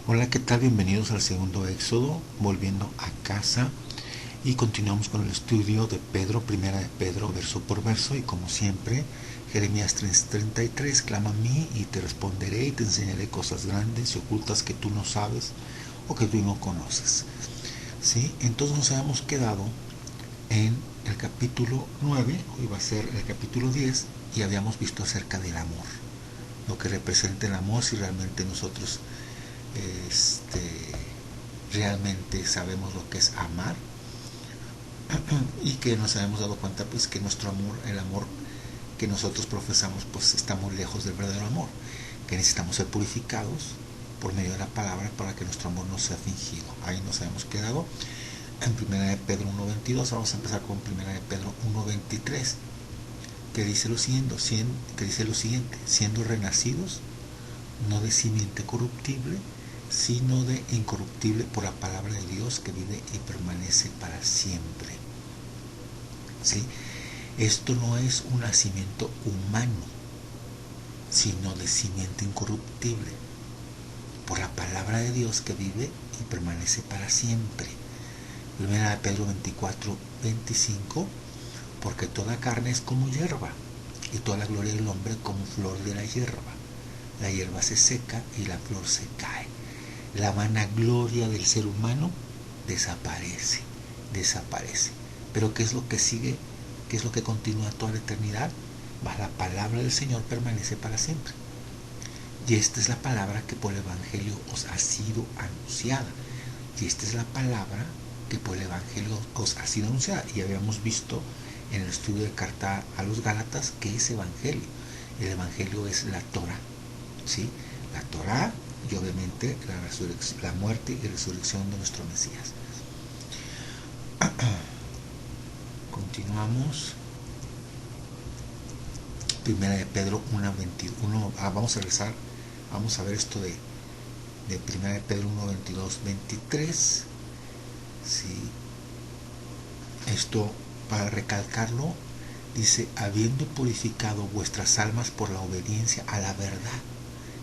Hola, ¿qué tal? Bienvenidos al segundo éxodo, volviendo a casa y continuamos con el estudio de Pedro, primera de Pedro, verso por verso y como siempre, Jeremías 3:33, clama a mí y te responderé y te enseñaré cosas grandes y ocultas que tú no sabes o que tú no conoces. ¿Sí? Entonces nos habíamos quedado en el capítulo 9, hoy va a ser el capítulo 10 y habíamos visto acerca del amor, lo que representa el amor si realmente nosotros este, realmente sabemos lo que es amar y que nos habíamos dado cuenta pues que nuestro amor, el amor que nosotros profesamos pues está muy lejos del verdadero amor, que necesitamos ser purificados por medio de la palabra para que nuestro amor no sea fingido. Ahí nos habíamos quedado en primera de Pedro 1:22. Vamos a empezar con primera de Pedro 1:23, que dice lo siguiente, siendo renacidos no de simiente corruptible, sino de incorruptible por la palabra de Dios que vive y permanece para siempre. ¿Sí? Esto no es un nacimiento humano, sino de simiente incorruptible por la palabra de Dios que vive y permanece para siempre. Primera de Pedro 24:25, porque toda carne es como hierba, y toda la gloria del hombre como flor de la hierba. La hierba se seca y la flor se cae. La vanagloria del ser humano desaparece. Pero ¿qué es lo que sigue? ¿Qué es lo que continúa toda la eternidad? La palabra del Señor permanece para siempre. Y esta es la palabra que por el Evangelio os ha sido anunciada. Y esta es la palabra que por el Evangelio os ha sido anunciada. Y habíamos visto en el estudio de carta a los Gálatas que es Evangelio. El Evangelio es la Torah, ¿sí? La Torah y obviamente la muerte y resurrección de nuestro Mesías. Continuamos. Primera de Pedro 1:21. Vamos a regresar. Vamos a ver esto de Primera de Pedro 1:22-23. ¿Sí? Esto, para recalcarlo, dice, habiendo purificado vuestras almas por la obediencia a la verdad.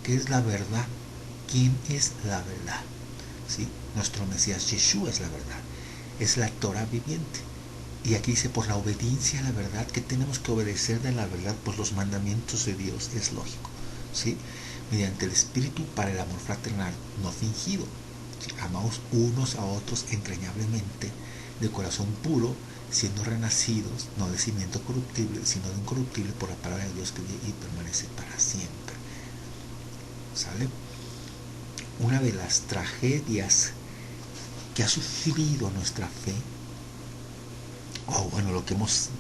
¿Qué es la verdad? ¿Quién es la verdad? ¿Sí? Nuestro Mesías Yeshua es la verdad. Es la Torah viviente. Y aquí dice, por la obediencia a la verdad, que tenemos que obedecer de la verdad, pues los mandamientos de Dios es lógico, ¿sí? Mediante el Espíritu para el amor fraternal no fingido. ¿Sí? Amaos unos a otros entrañablemente, de corazón puro, siendo renacidos, no de cimiento corruptible, sino de incorruptible por la palabra de Dios que vive y permanece para siempre. ¿Sale? Una de las tragedias que ha sufrido nuestra fe, o bueno, lo que nos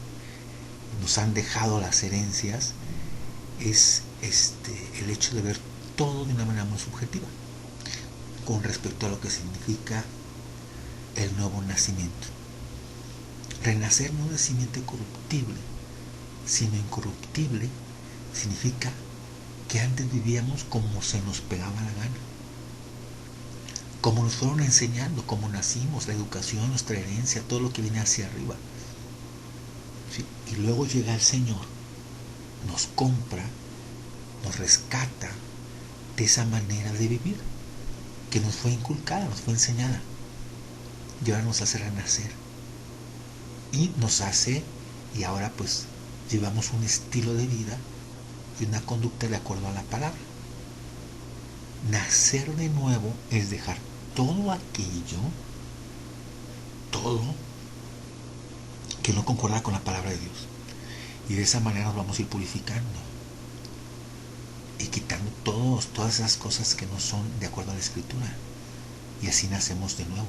han dejado las herencias, es el hecho de ver todo de una manera muy subjetiva con respecto a lo que significa el nuevo nacimiento. Renacer no de simiente corruptible, sino incorruptible, significa que antes vivíamos como se nos pegaba la gana, como nos fueron enseñando, como nacimos, la educación, nuestra herencia, todo lo que viene hacia arriba. ¿Sí? Y luego llega el Señor, nos compra, nos rescata de esa manera de vivir que nos fue inculcada, nos fue enseñada, y ahora nos hace renacer y nos hace, y ahora pues llevamos un estilo de vida y una conducta de acuerdo a la palabra. Nacer de nuevo es dejar todo aquello, todo que no concuerda con la palabra de Dios, y de esa manera nos vamos a ir purificando y quitando todas esas cosas que no son de acuerdo a la Escritura, y así nacemos de nuevo,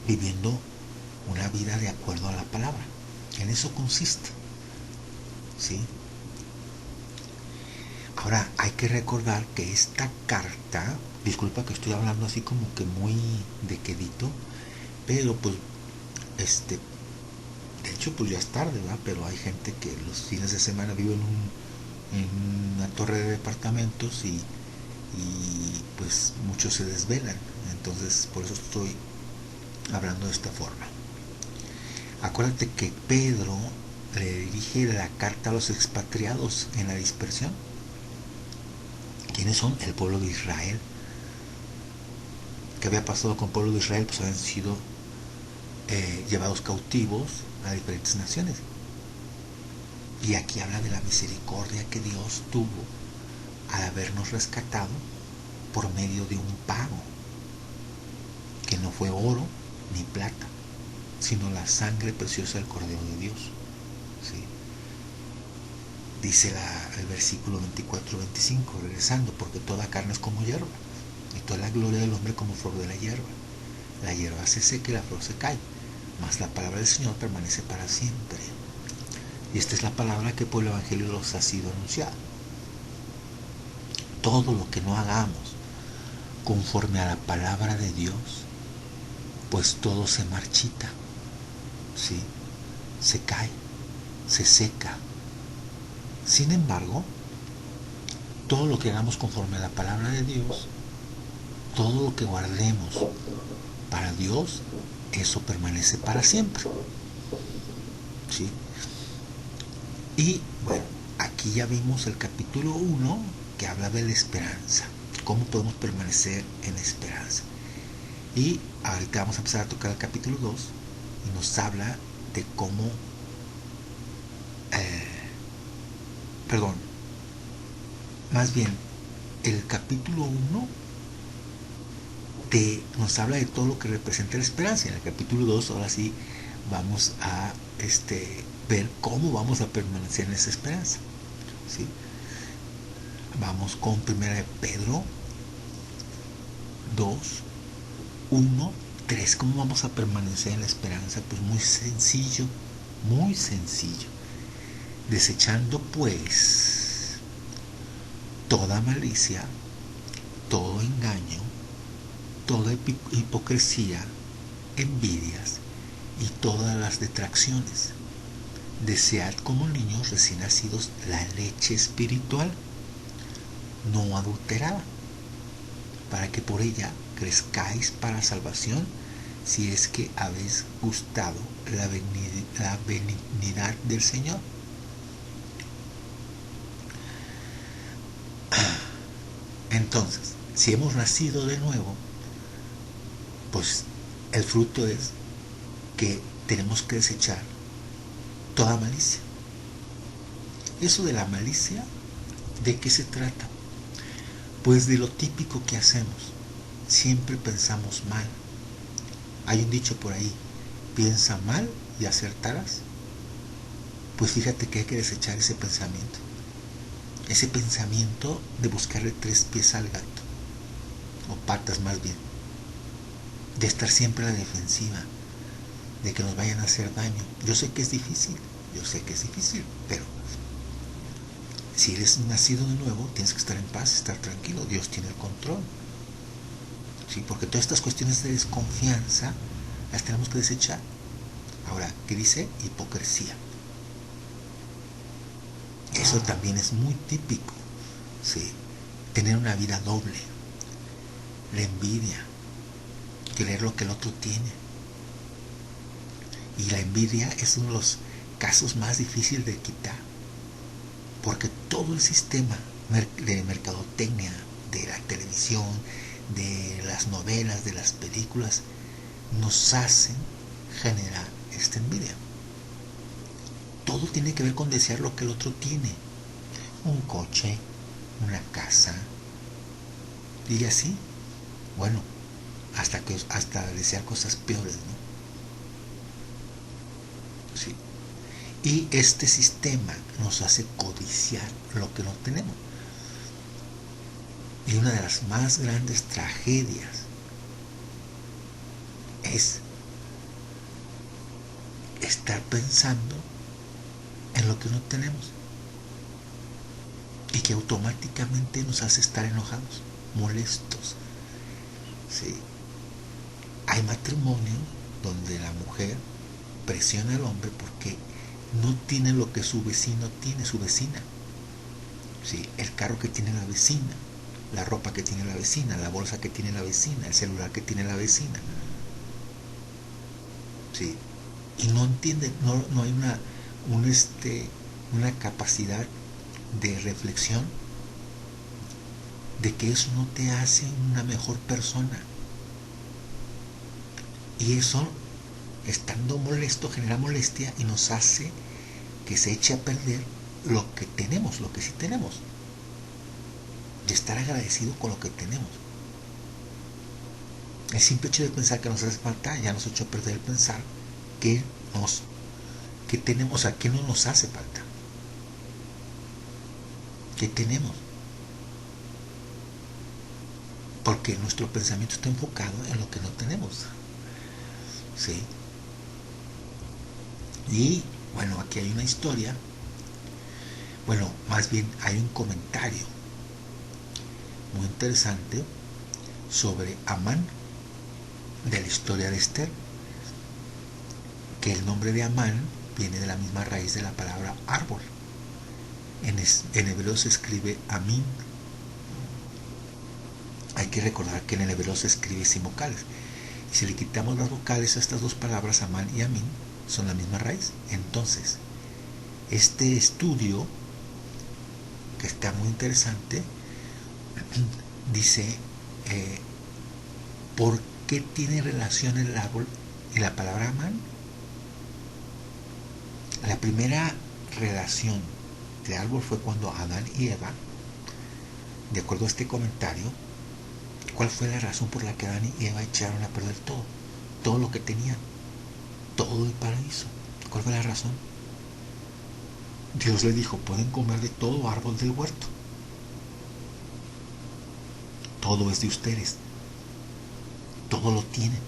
viviendo una vida de acuerdo a la palabra. En eso consiste, ¿sí? Ahora hay que recordar que esta carta, disculpa que estoy hablando así como que muy de quedito, pero pues de hecho pues ya es tarde, ¿verdad? Pero hay gente que los fines de semana vive en una torre de departamentos y pues muchos se desvelan, entonces por eso estoy hablando de esta forma. Acuérdate que Pedro le dirige la carta a los expatriados en la dispersión. ¿Quiénes son? El pueblo de Israel. que había pasado con el pueblo de Israel, pues habían sido llevados cautivos a diferentes naciones. Y aquí habla de la misericordia que Dios tuvo al habernos rescatado por medio de un pago, que no fue oro ni plata, sino la sangre preciosa del Cordero de Dios. ¿Sí? Dice el versículo 24-25, regresando, porque toda carne es como hierba, y toda la gloria del hombre como flor de la hierba. La hierba se seca y la flor se cae, mas la palabra del Señor permanece para siempre. Y esta es la palabra que por el Evangelio nos ha sido anunciada. Todo lo que no hagamos conforme a la palabra de Dios, pues todo se marchita, ¿sí? Se cae, se seca. Sin embargo, todo lo que hagamos conforme a la palabra de Dios, todo lo que guardemos para Dios, eso permanece para siempre. ¿Sí? Y bueno, aquí ya vimos el capítulo 1 que habla de la esperanza, cómo podemos permanecer en esperanza. Y ahorita vamos a empezar a tocar el capítulo 2 y nos habla de cómo, más bien, el capítulo 1 nos habla de todo lo que representa la esperanza. En el capítulo 2 ahora sí vamos a ver cómo vamos a permanecer en esa esperanza. ¿Sí? Vamos con 1 Pedro 2, 1, 3. ¿Cómo vamos a permanecer en la esperanza? Pues muy sencillo, muy sencillo. Desechando pues toda malicia, todo engaño, toda hipocresía, envidias y todas las detracciones. Desead como niños recién nacidos la leche espiritual, no adulterada, para que por ella crezcáis para salvación, si es que habéis gustado la benignidad del Señor. Entonces, si hemos nacido de nuevo, pues el fruto es que tenemos que desechar toda malicia. Eso de la malicia, ¿de qué se trata? Pues de lo típico que hacemos. Siempre pensamos mal. Hay un dicho por ahí, piensa mal y acertarás. Pues fíjate que hay que desechar ese pensamiento. Ese pensamiento de buscarle 3 pies al gato, o patas más bien, de estar siempre a la defensiva, de que nos vayan a hacer daño. Yo sé que es difícil, pero si eres nacido de nuevo, tienes que estar en paz, estar tranquilo, Dios tiene el control. ¿Sí? Porque todas estas cuestiones de desconfianza las tenemos que desechar. Ahora, ¿qué dice? Hipocresía. Eso también es muy típico, ¿sí? Tener una vida doble, la envidia, querer lo que el otro tiene. Y la envidia es uno de los casos más difíciles de quitar, porque todo el sistema de mercadotecnia, de la televisión, de las novelas, de las películas, nos hacen generar esta envidia. Todo tiene que ver con desear lo que el otro tiene. Un coche, una casa, y así. Bueno, hasta desear cosas peores, ¿no? Sí. Y este sistema nos hace codiciar lo que no tenemos. Y una de las más grandes tragedias es estar pensando en lo que no tenemos y que automáticamente nos hace estar enojados, molestos. ¿Sí? Hay matrimonios donde la mujer presiona al hombre porque no tiene lo que su vecino tiene, su vecina. ¿Sí? El carro que tiene la vecina, la ropa que tiene la vecina, la bolsa que tiene la vecina, el celular que tiene la vecina. ¿Sí? Y no entienden, no hay una capacidad de reflexión de que eso no te hace una mejor persona. Y eso, estando molesto, genera molestia y nos hace que se eche a perder lo que tenemos, lo que sí tenemos. De estar agradecido con lo que tenemos. El simple hecho de pensar que nos hace falta ya nos echó a perder el pensar que tenemos, o sea, que no nos hace falta. ¿Qué tenemos? Porque nuestro pensamiento está enfocado en lo que no tenemos. ¿Sí? Y bueno, aquí hay una historia. Bueno, más bien hay un comentario muy interesante sobre Amán de la historia de Esther, que el nombre de Amán viene de la misma raíz de la palabra árbol. En hebreo se escribe Amín. Hay que recordar que en el hebreo se escribe sin vocales. Y si le quitamos las vocales a estas dos palabras, Amán y Amín, son la misma raíz. Entonces, este estudio, que está muy interesante, dice ¿por qué tiene relación el árbol y la palabra Amán? La primera relación de árbol fue cuando Adán y Eva, de acuerdo a este comentario, ¿cuál fue la razón por la que Adán y Eva echaron a perder todo? Todo lo que tenían, todo el paraíso. ¿Cuál fue la razón? Dios les dijo, pueden comer de todo árbol del huerto. Todo es de ustedes. Todo lo tienen.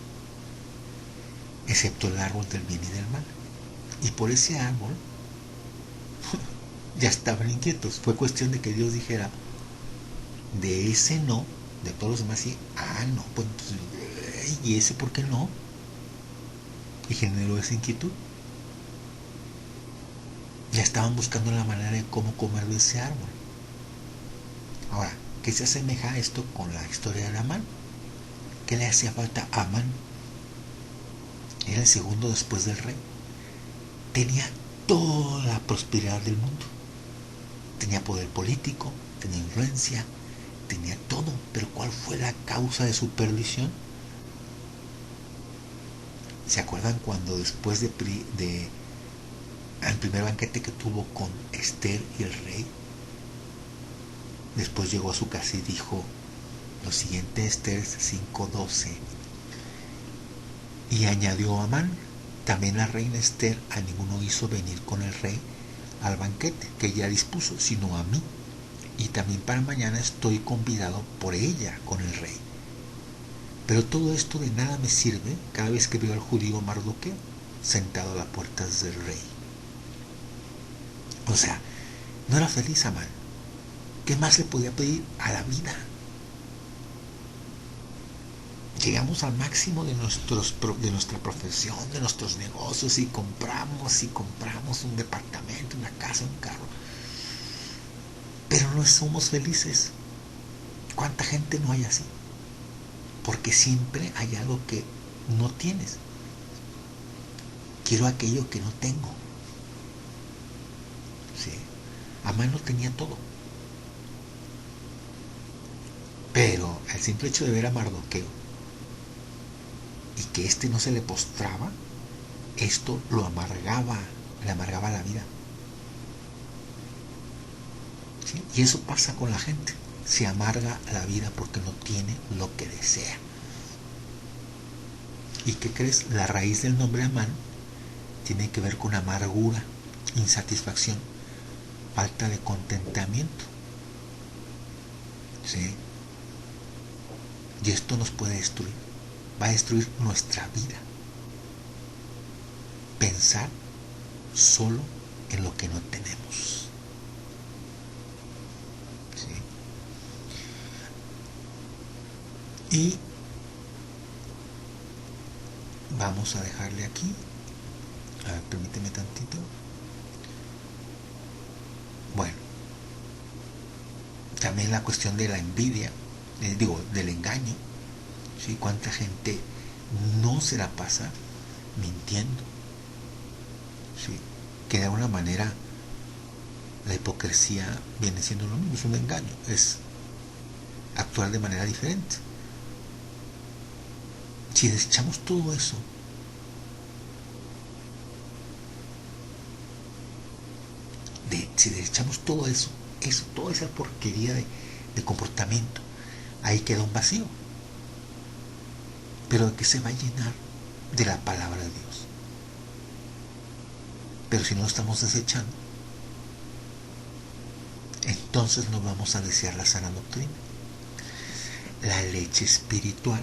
Excepto el árbol del bien y del mal. Y por ese árbol ya estaban inquietos. Fue cuestión de que Dios dijera, de ese no, de todos los demás sí, no, pues entonces, ¿y ese por qué no? Y generó esa inquietud. Ya estaban buscando la manera de cómo comer de ese árbol. Ahora, ¿qué se asemeja a esto con la historia de Amán? ¿Qué le hacía falta a Amán? Era el segundo después del rey. Tenía toda la prosperidad del mundo. Tenía poder político, tenía influencia, tenía todo. Pero ¿cuál fue la causa de su perdición? ¿Se acuerdan cuando después de el primer banquete que tuvo con Esther y el rey? Después llegó a su casa y dijo lo siguiente, Esther 5:12. Y añadió Amán, también la reina Esther a ninguno hizo venir con el rey al banquete que ella dispuso, sino a mí. Y también para mañana estoy convidado por ella con el rey. Pero todo esto de nada me sirve cada vez que veo al judío Mardoqueo sentado a las puertas del rey. O sea, no era feliz Amán. ¿Qué más le podía pedir a la vida? Llegamos al máximo de nuestra profesión, de nuestros negocios, y compramos un departamento, una casa, un carro. Pero no somos felices. ¿Cuánta gente no hay así? Porque siempre hay algo que no tienes. Quiero aquello que no tengo. ¿Sí? Amán no tenía todo. Pero el simple hecho de ver a Mardoqueo y que éste no se le postraba, esto lo amargaba, le amargaba la vida. ¿Sí? Y eso pasa con la gente. Se amarga la vida porque no tiene lo que desea. ¿Y qué crees? La raíz del nombre Amán tiene que ver con amargura, insatisfacción, falta de contentamiento. ¿Sí? Y esto nos puede destruir. Va a destruir nuestra vida. Pensar solo en lo que no tenemos. ¿Sí? Y vamos a dejarle aquí. A ver, permíteme tantito. Bueno, también la cuestión de la envidia, del engaño. ¿Sí? ¿Cuánta gente no se la pasa mintiendo? ¿Sí? Que de alguna manera la hipocresía viene siendo lo mismo, es un engaño, es actuar de manera diferente. Si desechamos todo eso, si desechamos todo eso, toda esa porquería de comportamiento, ahí queda un vacío. Pero ¿de qué se va a llenar? De la palabra de Dios. Pero si no lo estamos desechando, entonces no vamos a desear la sana doctrina, la leche espiritual,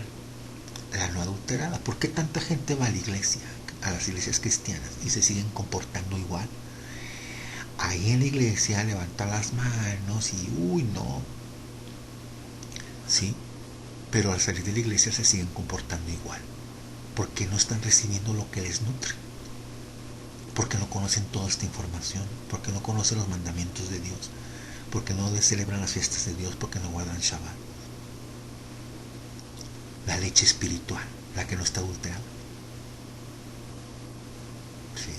la no adulterada. ¿Por qué tanta gente va a la iglesia, a las iglesias cristianas, y se siguen comportando igual? Ahí en la iglesia levantan las manos y uy, no, sí, pero al salir de la iglesia se siguen comportando igual, porque no están recibiendo lo que les nutre, porque no conocen toda esta información, porque no conocen los mandamientos de Dios, porque no celebran las fiestas de Dios, porque no guardan Shabbat. La leche espiritual, la que no está adulterada. Sí.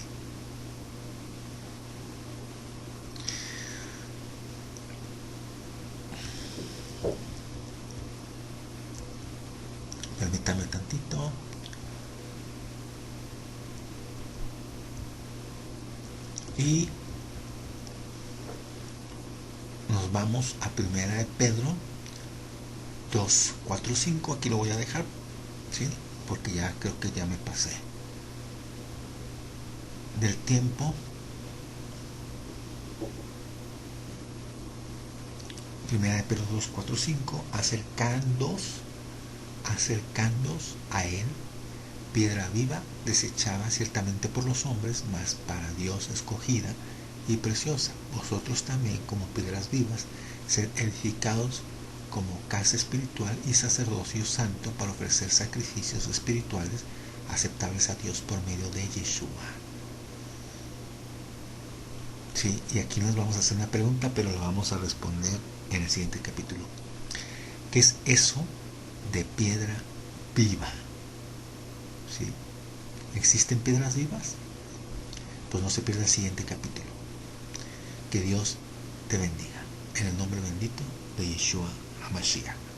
Permítame tantito. Y nos vamos a Primera de Pedro 2, 4, 5. Aquí lo voy a dejar, ¿sí? Porque ya creo que ya me pasé del tiempo. Primera de Pedro 2, 4, 5. Acercándoos a él, piedra viva, desechada ciertamente por los hombres, mas para Dios escogida y preciosa. Vosotros también, como piedras vivas, sed edificados como casa espiritual y sacerdocio santo para ofrecer sacrificios espirituales aceptables a Dios por medio de Yeshua. Sí, y aquí nos vamos a hacer una pregunta, pero la vamos a responder en el siguiente capítulo. ¿Qué es eso de piedra viva? ¿Sí? ¿Existen piedras vivas? Pues no se pierda el siguiente capítulo. Que Dios te bendiga. En el nombre bendito de Yeshua HaMashiach.